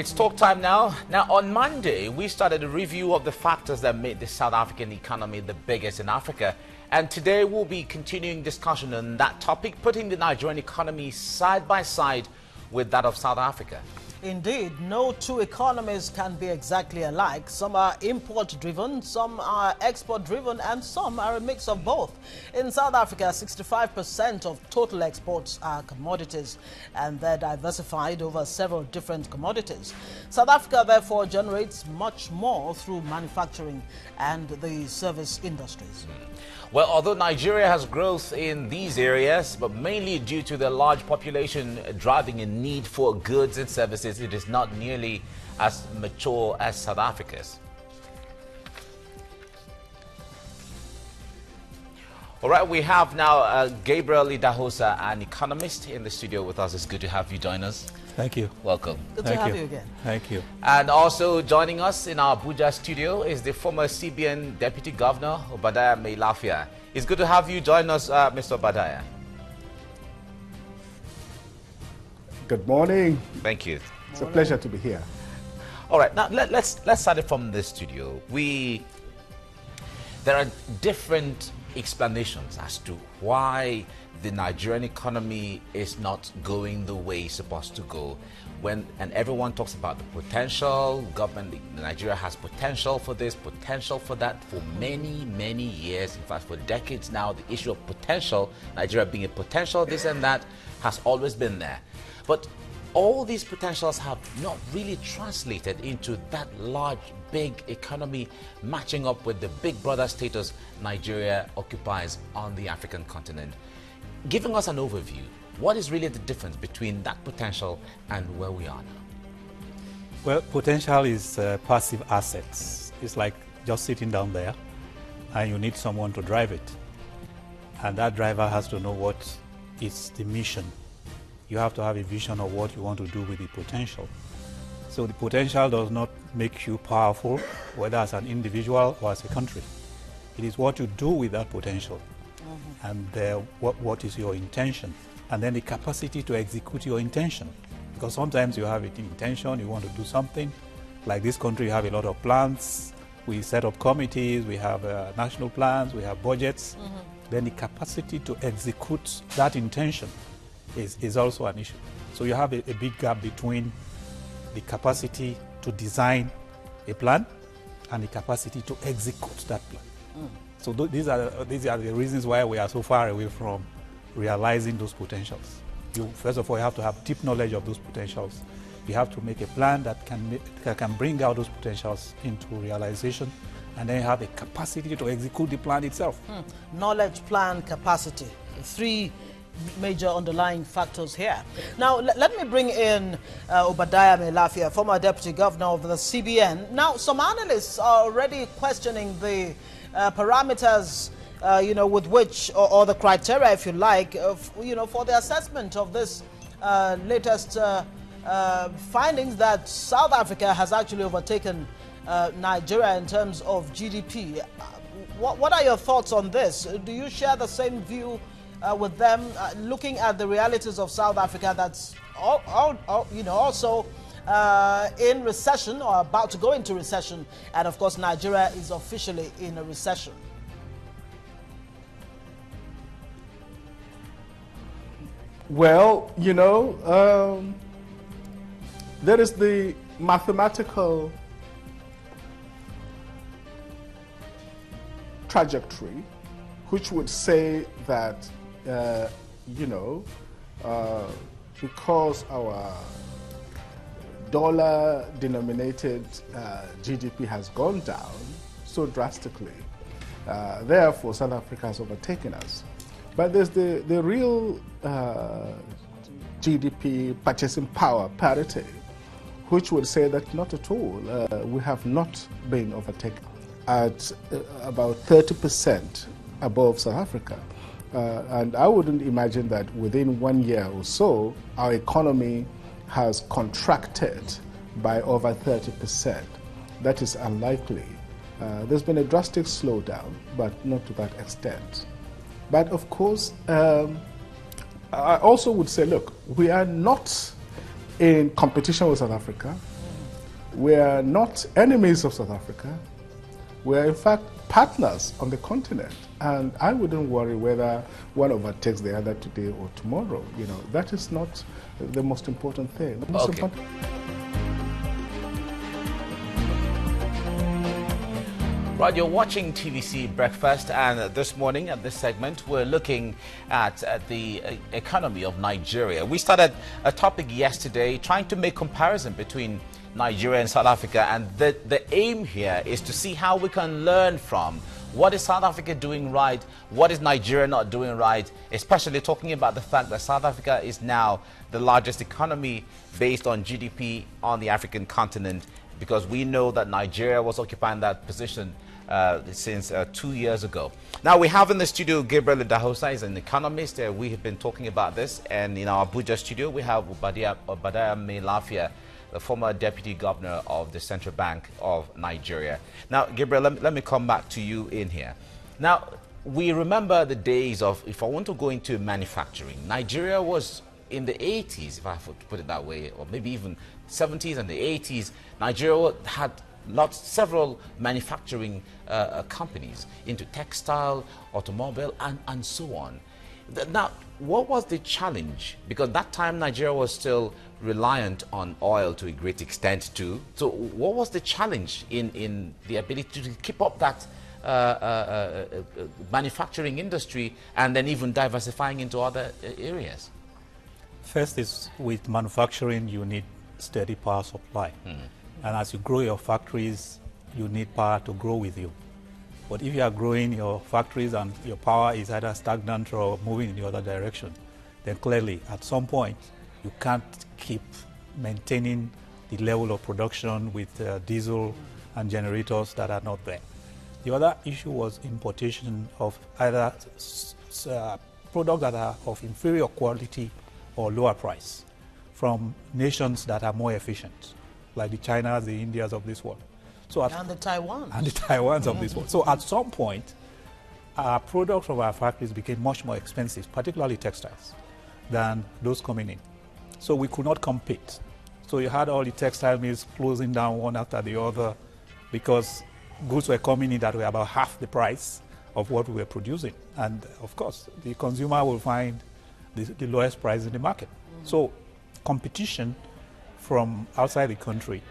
It's talk time now. Now, on Monday, we started a review of the factors that made the South African economy the biggest in Africa. And today, we'll be continuing discussion on that topic, putting the Nigerian economy side by side with that of South Africa. Indeed, no two economies can be exactly alike. Some are import-driven, some are export-driven, and some are a mix of both. In South Africa, 65% of total exports are commodities, and they're diversified over several different commodities. South Africa, therefore, generates much more through manufacturing and the service industries. Well, although Nigeria has growth in these areas, but mainly due to the large population driving a need for goods and services, it is not nearly as mature as South Africa's. All right, we have now Gabriel Idahosa, an economist, in the studio with us. It's good to have you join us. Thank you. Welcome. Good to have you again. Thank you. And also joining us in our Abuja studio is the former CBN Deputy Governor, Obadiah Meilafia. It's good to have you join us, Mr. Obadiah. Good morning. Thank you. It's a pleasure to be here. All right, now let's start it from the studio. There are different explanations as to why the Nigerian economy is not going the way it's supposed to go. And everyone talks about the potential, Nigeria has potential for this, potential for that for many, many years. In fact, for decades now, the issue of potential, Nigeria being a potential, this and that, has always been there. But all these potentials have not really translated into that large, big economy matching up with the big brother status Nigeria occupies on the African continent. Giving us an overview, what is really the difference between that potential and where we are now? Well, potential is passive assets. It's like just sitting down there and you need someone to drive it. And that driver has to know what is the mission. You have to have a vision of what you want to do with the potential. So the potential does not make you powerful, whether as an individual or as a country. It is what you do with that potential. And what is your intention, and then the capacity to execute your intention. Because sometimes you have an intention, you want to do something. Like this country, you have a lot of plans. We set up committees, we have national plans, we have budgets. Then the capacity to execute that intention is also an issue. So you have a big gap between the capacity to design a plan and the capacity to execute that plan. So these are the reasons why we are so far away from realizing those potentials. First of all, you have to have deep knowledge of those potentials. You have to make a plan that can bring out those potentials into realization, and then you have the capacity to execute the plan itself. Knowledge, plan, capacity. Three major underlying factors here. Now, let me bring in Obadiah Meilafia, former Deputy Governor of the CBN. Now, some analysts are already questioning the parameters, with which, or the criteria, if you like, for the assessment of this latest findings that South Africa has actually overtaken Nigeria in terms of GDP. What are your thoughts on this? Do you share the same view with them, looking at the realities of South Africa that's also in recession or about to go into recession, and of course Nigeria is officially in a recession? Well, there is the mathematical trajectory which would say that because our dollar-denominated GDP has gone down so drastically, therefore South Africa has overtaken us. But there's the real GDP purchasing power parity, which would say that not at all. We have not been overtaken at about 30% above South Africa. And I wouldn't imagine that within 1 year or so, our economy has contracted by over 30%. That is unlikely. There's been a drastic slowdown, but not to that extent. But of course, I also would say, look, we are not in competition with South Africa. We are not enemies of South Africa. We are in fact partners on the continent. And I wouldn't worry whether one overtakes the other today or tomorrow. You know, that is not the most important thing. The most important. Right, you're watching TVC Breakfast, and this morning at this segment we're looking at the economy of Nigeria. We started a topic yesterday trying to make comparison between Nigeria and South Africa, and the aim here is to see how we can learn from what is South Africa doing right, what is Nigeria not doing right, especially talking about the fact that South Africa is now the largest economy based on GDP on the African continent, because we know that Nigeria was occupying that position since 2 years ago. Now we have in the studio Gabriel Dahosa, is an economist. We have been talking about this, and in our Abuja studio we have Obadiah Melafia, the former deputy governor of the Central Bank of Nigeria. Now, Gabriel, let me come back to you in here. Now, we remember the days of, if I want to go into manufacturing, Nigeria was in the 80s, if I put it that way, or maybe even 70s and the 80s, Nigeria had several manufacturing companies into textile, automobile, and so on. Now, what was the challenge? Because that time Nigeria was still reliant on oil to a great extent too. So what was the challenge in the ability to keep up that manufacturing industry and then even diversifying into other areas? First is, with manufacturing, you need steady power supply. And as you grow your factories, you need power to grow with you. But if you are growing your factories and your power is either stagnant or moving in the other direction, then clearly at some point you can't keep maintaining the level of production with diesel and generators that are not there. The other issue was importation of either products that are of inferior quality or lower price from nations that are more efficient, like the Chinas, the Indias of this world. So and the Taiwan. And the Taiwans of this world. So at some point, our products from our factories became much more expensive, particularly textiles, than those coming in. So we could not compete. So you had all the textile mills closing down one after the other because goods were coming in that were about half the price of what we were producing. And of course, the consumer will find the lowest price in the market. So competition from outside the country,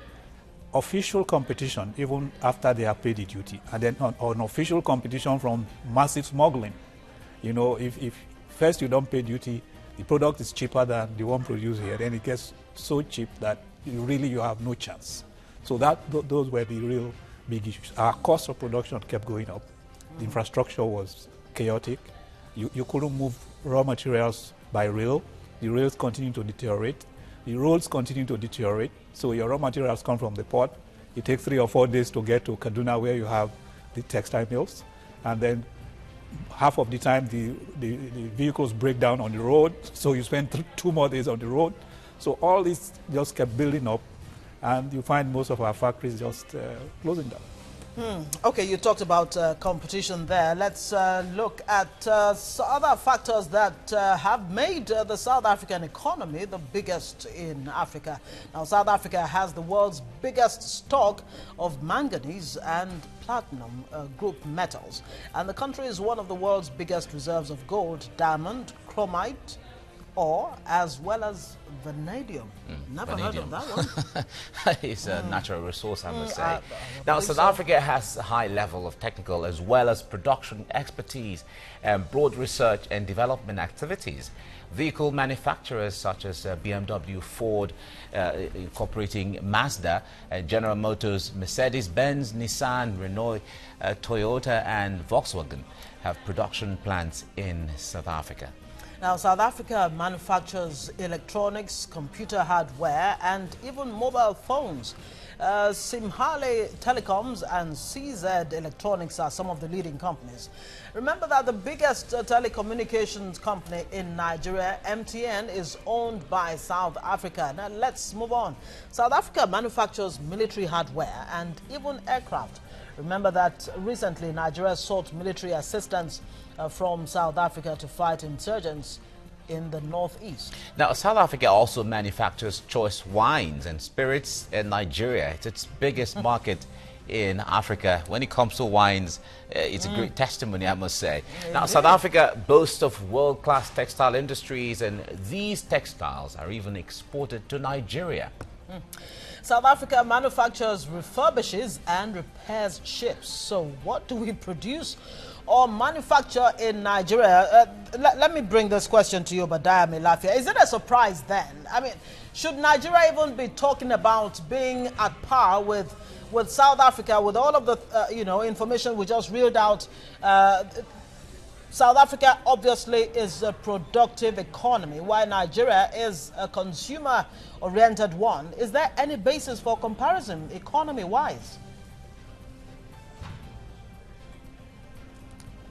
official competition even after they have paid the duty, and then unofficial competition from massive smuggling. You know, if first you don't pay duty, the product is cheaper than the one produced here, then it gets so cheap that you have no chance. So those were the real big issues. Our cost of production kept going up. The infrastructure was chaotic. You couldn't move raw materials by rail. The rails continued to deteriorate. The roads continue to deteriorate, so your raw materials come from the port. It takes 3 or 4 days to get to Kaduna, where you have the textile mills, and then half of the time the vehicles break down on the road, so you spend 2 more days on the road. So all this just kept building up, and you find most of our factories just closing down. Okay, you talked about competition there. Let's look at other factors that have made the South African economy the biggest in Africa. Now, South Africa has the world's biggest stock of manganese and platinum group metals. And the country is one of the world's biggest reserves of gold, diamond, chromite, ore, as well as vanadium. Never heard of that one. It's a natural resource, I must say. Now, South Africa has a high level of technical as well as production expertise and broad research and development activities. Vehicle manufacturers such as BMW, Ford, incorporating Mazda, General Motors, Mercedes-Benz, Nissan, Renault, Toyota and Volkswagen have production plants in South Africa. Now, South Africa manufactures electronics, computer hardware, and even mobile phones. Simhale Telecoms and CZ Electronics are some of the leading companies. Remember that the biggest telecommunications company in Nigeria, MTN, is owned by South Africa. Now, let's move on. South Africa manufactures military hardware and even aircraft. Remember that recently Nigeria sought military assistance from South Africa to fight insurgents in the northeast. Now, South Africa also manufactures choice wines and spirits in Nigeria. It's its biggest market in Africa. When it comes to wines, it's a great testimony, I must say. Now, South Africa boasts of world-class textile industries, and these textiles are even exported to Nigeria. South Africa manufactures, refurbishes and repairs ships. So what do we produce or manufacture in Nigeria? Let me bring this question to you, Obadiah Melafia. Is it a surprise then? I mean, should Nigeria even be talking about being at par with South Africa, with all of the information we just reeled out? South Africa obviously is a productive economy, while Nigeria is a consumer-oriented one. Is there any basis for comparison, economy-wise?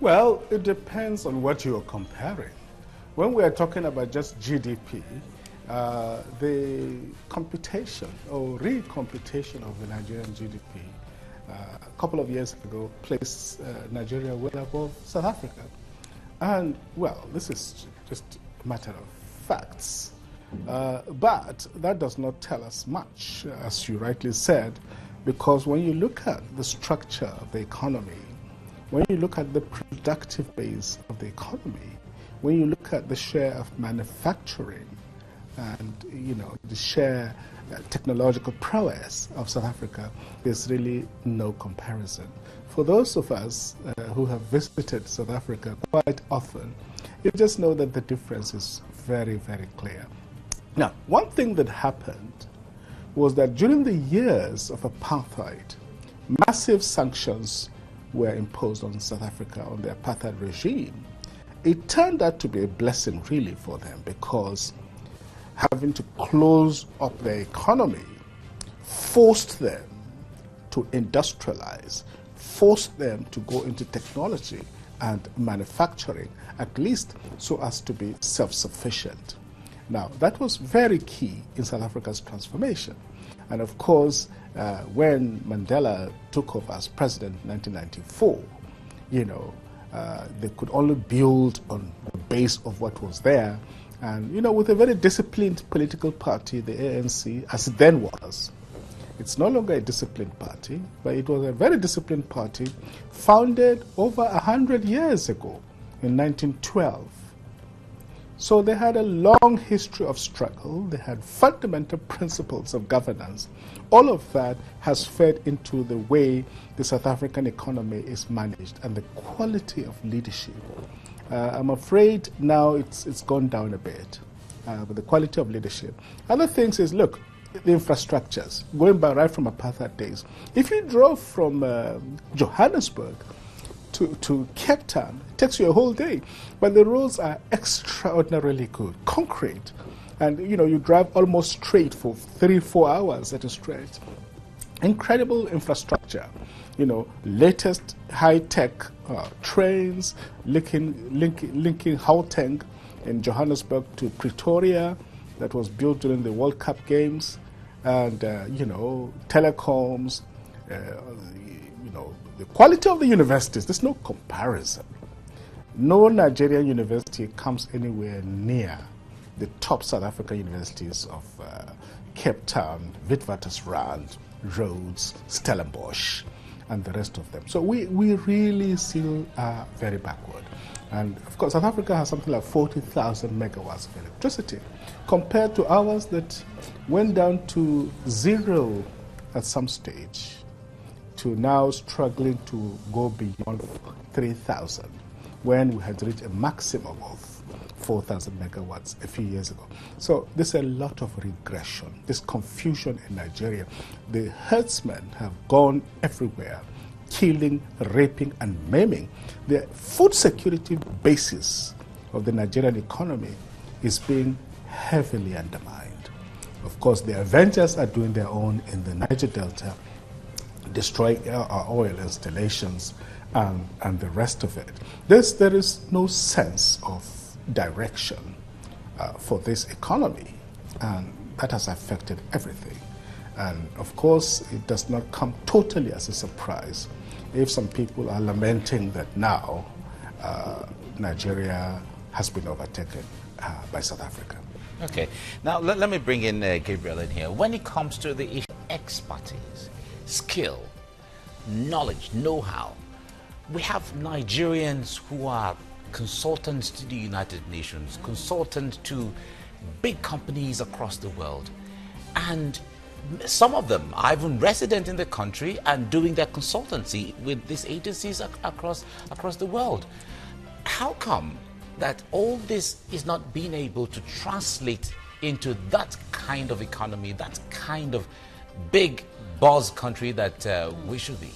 Well, it depends on what you're comparing. When we are talking about just GDP, the computation or recomputation of the Nigerian GDP a couple of years ago placed Nigeria well above South Africa. And, well, this is just a matter of facts. But that does not tell us much, as you rightly said, because when you look at the structure of the economy, when you look at the productive base of the economy, when you look at the share of manufacturing and, the share technological prowess of South Africa, there's really no comparison. For those of us who have visited South Africa quite often, you just know that the difference is very, very clear. Now, one thing that happened was that during the years of apartheid, massive sanctions were imposed on South Africa, on the apartheid regime. It turned out to be a blessing really for them, because having to close up their economy forced them to industrialize, forced them to go into technology and manufacturing, at least so as to be self-sufficient. Now, that was very key in South Africa's transformation. And of course, when Mandela took over as president in 1994, they could only build on the base of what was there. And, with a very disciplined political party, the ANC, as it then was, it's no longer a disciplined party, but it was a very disciplined party founded over 100 years ago in 1912. So they had a long history of struggle. They had fundamental principles of governance. All of that has fed into the way the South African economy is managed and the quality of leadership. I'm afraid now it's gone down a bit, but the quality of leadership. Other things is, look, the infrastructures, going back right from apartheid days. If you drove from Johannesburg to Cape Town, it takes you a whole day, but the roads are extraordinarily good, concrete, and you drive almost straight for 3-4 hours at a stretch. Incredible infrastructure, latest high-tech trains linking Gauteng in Johannesburg to Pretoria, that was built during the World Cup games, and telecoms, the quality of the universities, there's no comparison. No Nigerian university comes anywhere near the top South African universities of Cape Town, Witwatersrand, Rhodes, Stellenbosch, and the rest of them. So we really still are very backward. And of course, South Africa has something like 40,000 megawatts of electricity, compared to ours that went down to zero at some stage, to now struggling to go beyond 3,000, when we had reached a maximum of 4,000 megawatts a few years ago. So there's a lot of regression, there's confusion in Nigeria. The herdsmen have gone everywhere, killing, raping, and maiming. The food security basis of the Nigerian economy is being heavily undermined. Of course, the Avengers are doing their own in the Niger Delta, destroying our oil installations and the rest of it. There is no sense of direction for this economy, and that has affected everything. And of course, it does not come totally as a surprise if some people are lamenting that now Nigeria has been overtaken. by South Africa. Okay. Now, let me bring in Gabriel in here. When it comes to the issue of expertise, skill, knowledge, know-how, we have Nigerians who are consultants to the United Nations, consultants to big companies across the world. And some of them are even resident in the country and doing their consultancy with these agencies across the world. How come that all this is not being able to translate into that kind of economy, that kind of big boss country that we should be?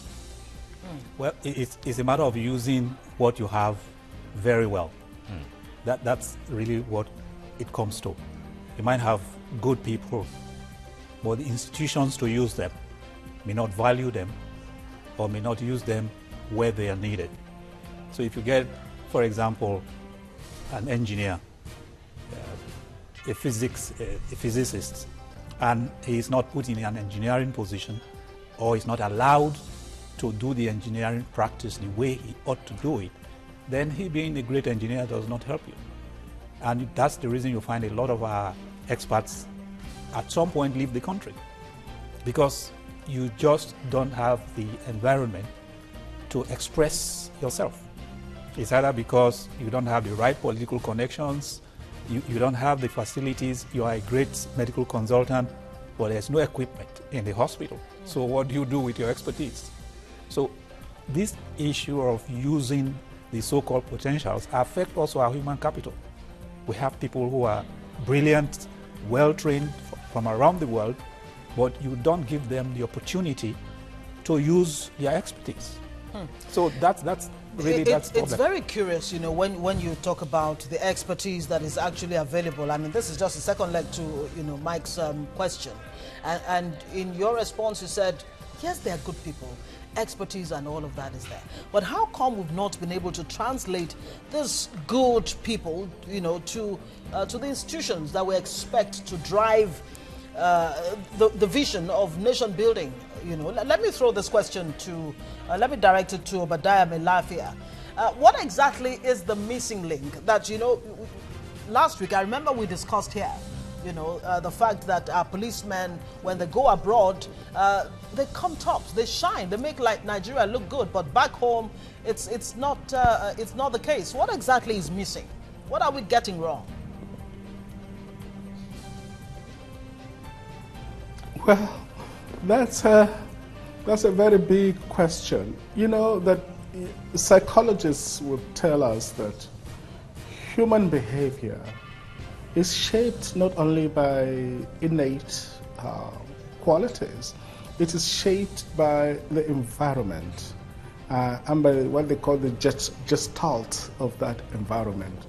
Well, it's a matter of using what you have very well. That's really what it comes to. You might have good people, but the institutions to use them may not value them or may not use them where they are needed. So if you get, for example, an engineer, a physicist, and he is not put in an engineering position or is not allowed to do the engineering practice the way he ought to do it, then he being a great engineer does not help you. And that's the reason you find a lot of our experts at some point leave the country, because you just don't have the environment to express yourself. It's either because you don't have the right political connections, you don't have the facilities, you are a great medical consultant, but there's no equipment in the hospital. So what do you do with your expertise? So this issue of using the so-called potentials affect also our human capital. We have people who are brilliant, well-trained from around the world, but you don't give them the opportunity to use their expertise. So that's really that's it's very curious, you know, when you talk about the expertise that is actually available. I mean, this is just a second leg to, you know, Mike's question, and in your response you said, yes, they are good people, expertise and all of that is there, but how come we've not been able to translate these good people, you know, to the institutions that we expect to drive the vision of nation building? You know, let me throw this question to, let me direct it to Obadiah Melafia. What exactly is the missing link that, you know, last week I remember we discussed here, you know, the fact that our policemen, when they go abroad, they come tops, they shine, they make like Nigeria look good, but back home it's not the case. What exactly is missing? What are we getting wrong? Well, that's a very big question. You know, that psychologists would tell us that human behavior is shaped not only by innate qualities, it is shaped by the environment and by what they call the gestalt of that environment.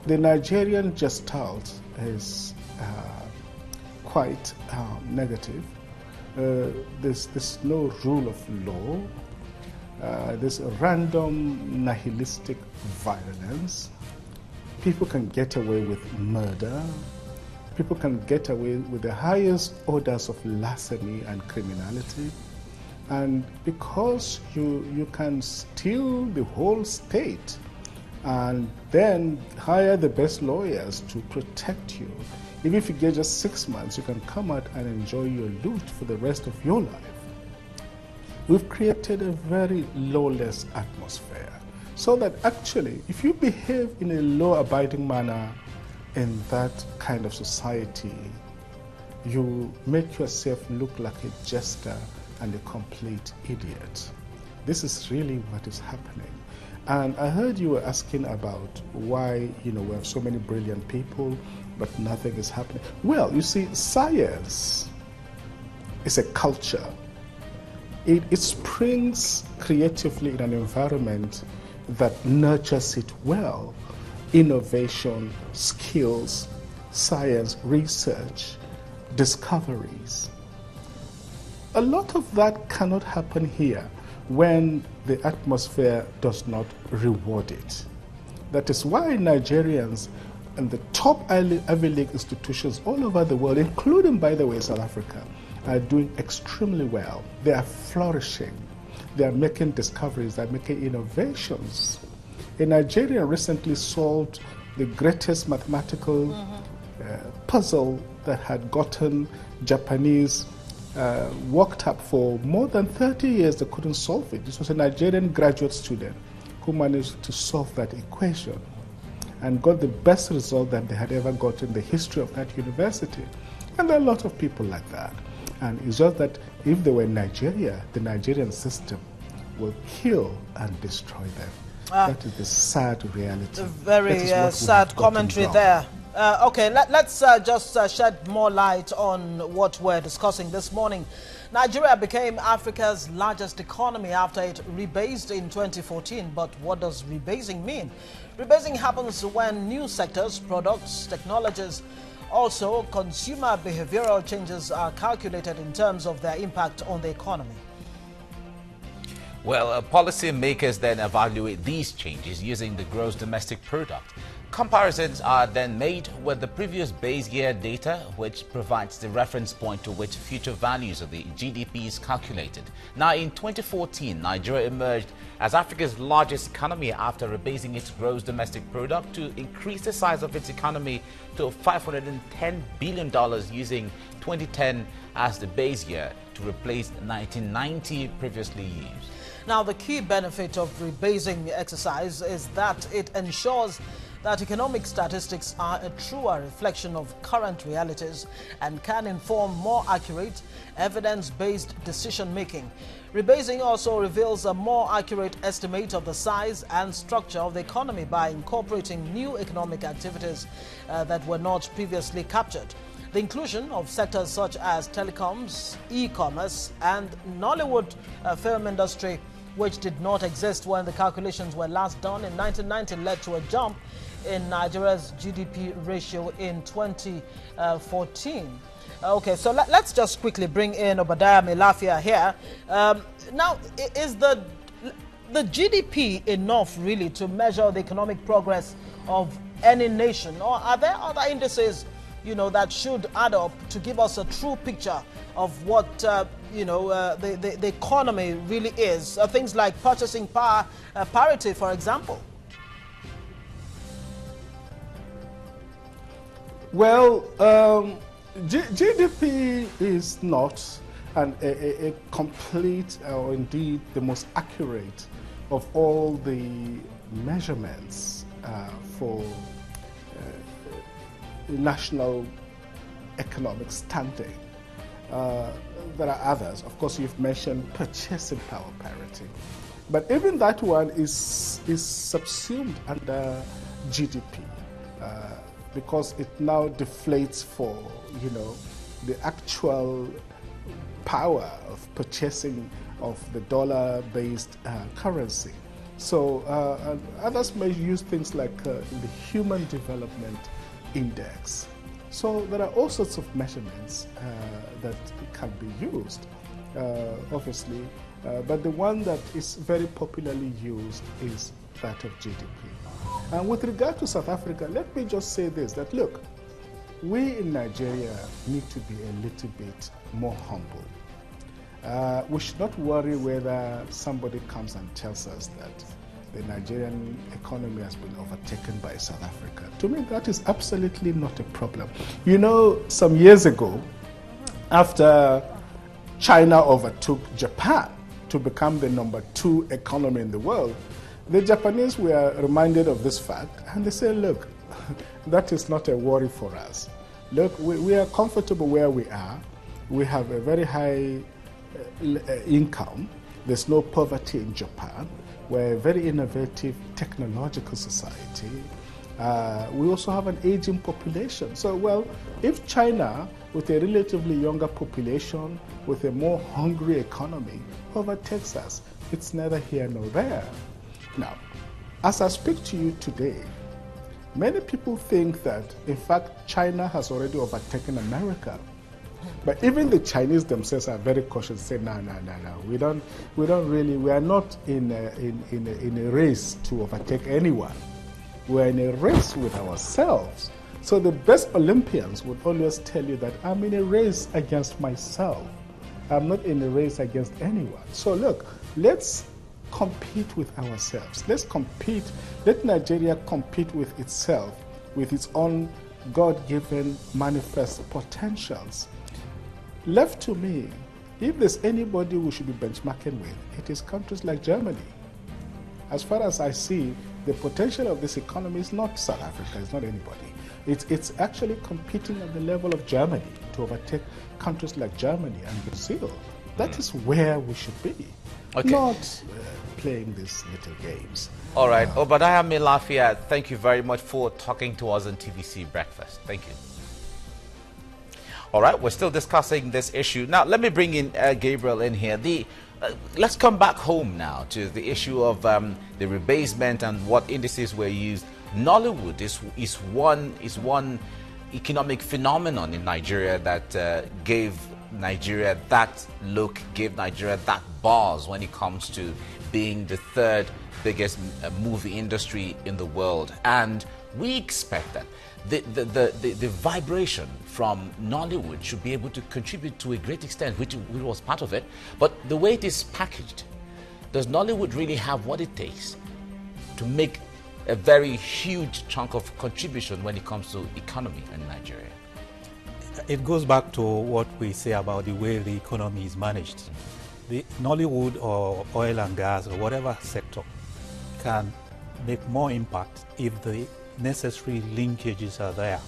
The Nigerian gestalt is quite negative. There's no rule of law. There's a random nihilistic violence. People can get away with murder. People can get away with the highest orders of larceny and criminality. And because you can steal the whole state and then hire the best lawyers to protect you, even if you get just 6 months, you can come out and enjoy your loot for the rest of your life. We've created a very lawless atmosphere, so that actually, if you behave in a law-abiding manner in that kind of society, you make yourself look like a jester and a complete idiot. This is really what is happening. And I heard you were asking about why, you know, we have so many brilliant people, but nothing is happening. Well, you see, science is a culture. It springs creatively in an environment that nurtures it well. Innovation, skills, science, research, discoveries. A lot of that cannot happen here when the atmosphere does not reward it. That is why Nigerians and the top Ivy League institutions all over the world, including, by the way, South Africa, are doing extremely well. They are flourishing. They are making discoveries. They are making innovations. A Nigerian recently solved the greatest mathematical puzzle that had gotten Japanese worked up for more than 30 years. They couldn't solve it. This was a Nigerian graduate student who managed to solve that equation and got the best result that they had ever got in the history of that university. And there are a lot of people like that. And it's just that if they were in Nigeria, the Nigerian system will kill and destroy them. That is the sad reality. Very sad commentary there. Okay, let's just shed more light on what we're discussing this morning. Nigeria became Africa's largest economy after it rebased in 2014. But what does rebasing mean? Rebasing happens when new sectors, products, technologies, also consumer behavioral changes are calculated in terms of their impact on the economy. Well, policymakers then evaluate these changes using the gross domestic product. Comparisons are then made with the previous base year data, which provides the reference point to which future values of the GDP is calculated. Now, in 2014, Nigeria emerged as Africa's largest economy after rebasing its gross domestic product to increase the size of its economy to $510 billion using 2010 as the base year to replace 1990 previously used. Now, the key benefit of rebasing exercise is that it ensures that economic statistics are a truer reflection of current realities and can inform more accurate, evidence-based decision-making. Rebasing also reveals a more accurate estimate of the size and structure of the economy by incorporating new economic activities that were not previously captured. The inclusion of sectors such as telecoms, e-commerce, and Nollywood film industry, which did not exist when the calculations were last done in 1990, led to a jump in Nigeria's GDP ratio in 2014. Okay, so let's just quickly bring in Obadiah Melafia here. Now, is the GDP enough really to measure the economic progress of any nation, or are there other indices, you know, that should add up to give us a true picture of what the economy really is? Things like purchasing power parity, for example. Well, GDP is not a complete or indeed the most accurate of all the measurements for national economic standing. There are others. Of course, you've mentioned purchasing power parity. But even that one is subsumed under GDP. Because it now deflates for, the actual power of purchasing of the dollar-based currency. So others may use things like the Human Development Index. So there are all sorts of measurements that can be used, obviously, but the one that is very popularly used is that of GDP. And with regard to South Africa, let me just say this, that look, we in Nigeria need to be a little bit more humble. We should not worry whether somebody comes and tells us that the Nigerian economy has been overtaken by South Africa. To me, that is absolutely not a problem. You know, some years ago, after China overtook Japan to become the #2 economy in the world, the Japanese were reminded of this fact, and they said, look, that is not a worry for us. Look, we are comfortable where we are. We have a very high income. There's no poverty in Japan. We're a very innovative technological society. We also have an aging population. So, well, if China, with a relatively younger population, with a more hungry economy, overtakes us, it's neither here nor there. Now, as I speak to you today, many people think that, in fact, China has already overtaken America. But even the Chinese themselves are very cautious, say, no, we are not in a race to overtake anyone. We're in a race with ourselves. So the best Olympians would always tell you that I'm in a race against myself. I'm not in a race against anyone. So look, let's compete with ourselves. Let's compete. Let Nigeria compete with itself with its own God-given manifest potentials. Left to me, if there's anybody we should be benchmarking with, it is countries like Germany. As far as I see, the potential of this economy is not South Africa, it's not anybody. It's actually competing at the level of Germany to overtake countries like Germany and Brazil. That is where we should be, not playing these little games. All right, Obadiah Melafia, thank you very much for talking to us on TVC Breakfast. Thank you. All right, we're still discussing this issue. Now, let me bring in Gabriel in here. Let's come back home now to the issue of the rebasement and what indices were used. Nollywood is one economic phenomenon in Nigeria that gave Nigeria that look, gave Nigeria that buzz when it comes to being the third biggest movie industry in the world. And we expect that the vibration from Nollywood should be able to contribute to a great extent, which was part of it. But the way it is packaged, does Nollywood really have what it takes to make a very huge chunk of contribution when it comes to economy in Nigeria? It goes back to what we say about the way the economy is managed. The Nollywood or oil and gas or whatever sector can make more impact if the necessary linkages are there.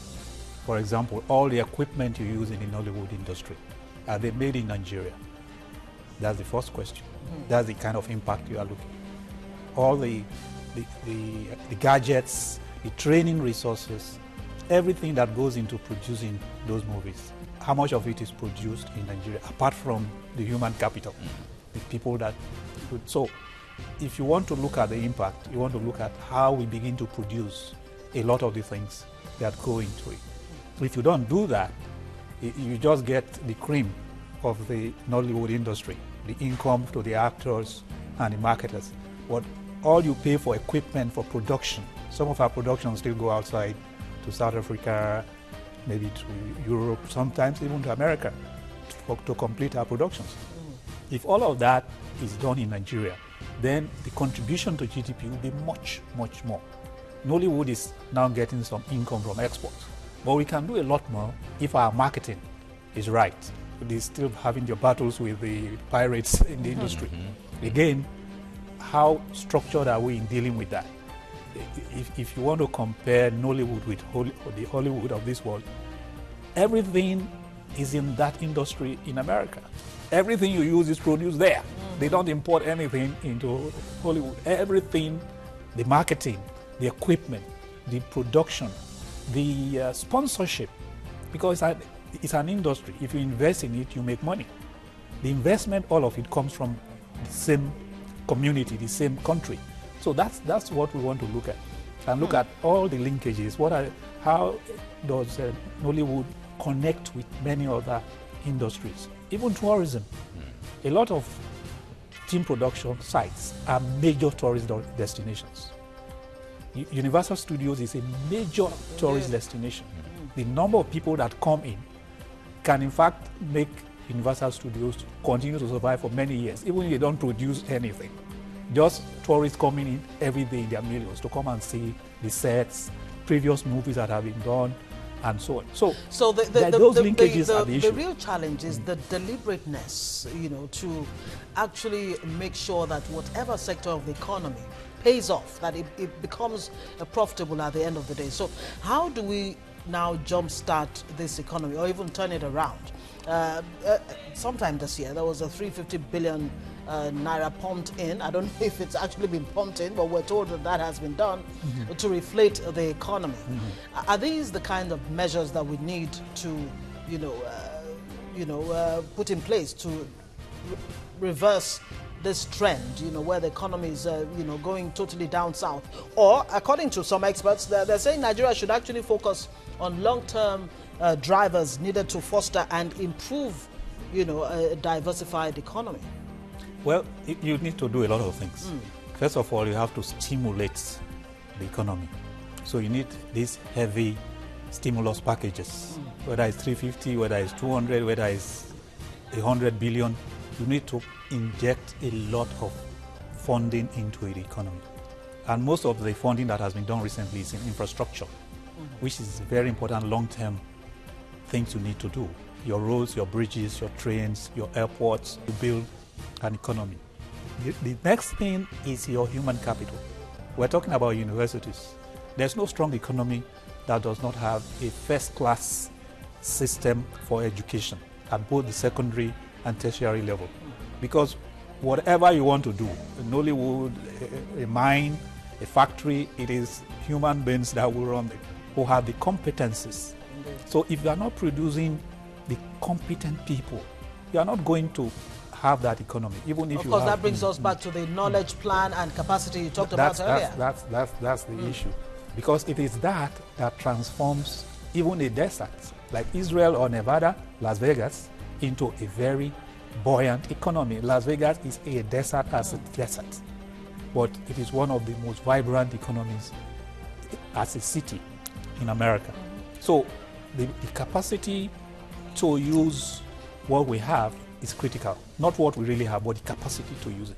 For example, all the equipment you use in the Nollywood industry, are they made in Nigeria? That's the first question. That's the kind of impact you are looking. All the gadgets, the training resources, everything that goes into producing those movies, how much of it is produced in Nigeria, apart from the human capital, the people that... So, if you want to look at the impact, you want to look at how we begin to produce a lot of the things that go into it. If you don't do that, you just get the cream of the Nollywood industry, the income to the actors and the marketers. What all you pay for equipment for production, some of our productions still go outside to South Africa, maybe to Europe, sometimes even to America to complete our productions. If all of that is done in Nigeria, then the contribution to GDP will be much, much more. Nollywood is now getting some income from exports, but we can do a lot more if our marketing is right. They're still having their battles with the pirates in the industry. Again, how structured are we in dealing with that? If you want to compare Nollywood with the Hollywood of this world, everything is in that industry in America. Everything you use is produced there. They don't import anything into Hollywood. Everything, the marketing, the equipment, the production, the sponsorship, because it's an industry. If you invest in it, you make money. The investment, all of it comes from the same community, the same country. So that's what we want to look at, and look at all the linkages. How does Nollywood connect with many other industries, even tourism? A lot of film production sites are major tourist destinations. Universal Studios is a major tourist destination. The number of people that come in can in fact make Universal Studios continue to survive for many years, even if they don't produce anything. Just tourists coming in every day in their millions to come and see the sets, previous movies that have been done, and so on. So those linkages are the issue. The real challenge is the deliberateness, to actually make sure that whatever sector of the economy pays off, that it becomes profitable at the end of the day. So how do we now jumpstart this economy or even turn it around? Sometime this year, there was a 350 billion naira pumped in. I don't know if it's actually been pumped in, but we're told that has been done to reflate the economy. Are these the kind of measures that we need to, put in place to reverse this trend, where the economy is, going totally down south? Or, according to some experts, they're saying Nigeria should actually focus on long-term drivers needed to foster and improve, a diversified economy. Well, you need to do a lot of things. First of all, you have to stimulate the economy. So you need these heavy stimulus packages, whether it's 350, whether it's 200, whether it's 100 billion. You need to inject a lot of funding into the economy. And most of the funding that has been done recently is in infrastructure. which is very important long-term things you need to do. Your roads, your bridges, your trains, your airports, to build an economy. The next thing is your human capital. We're talking about universities. There's no strong economy that does not have a first-class system for education at both the secondary and tertiary level. Because whatever you want to do, Nollywood, a mine, a factory, it is human beings that will run it, who have the competencies. So if you are not producing the competent people, you are not going to have that economy, even if of you course, have, that brings us back to the knowledge plan and capacity you talked about earlier. That's the issue. Because it is that transforms even a desert, like Israel or Nevada, Las Vegas, into a very buoyant economy. Las Vegas is a desert as a desert, but it is one of the most vibrant economies as a city in America. So the capacity to use what we have is critical. Not what we really have, but the capacity to use it.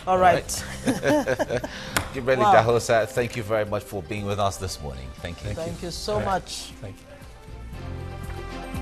All right. Kimberly Wow. Dahosa, thank you very much for being with us this morning. Thank you. Thank you so much. Thank you.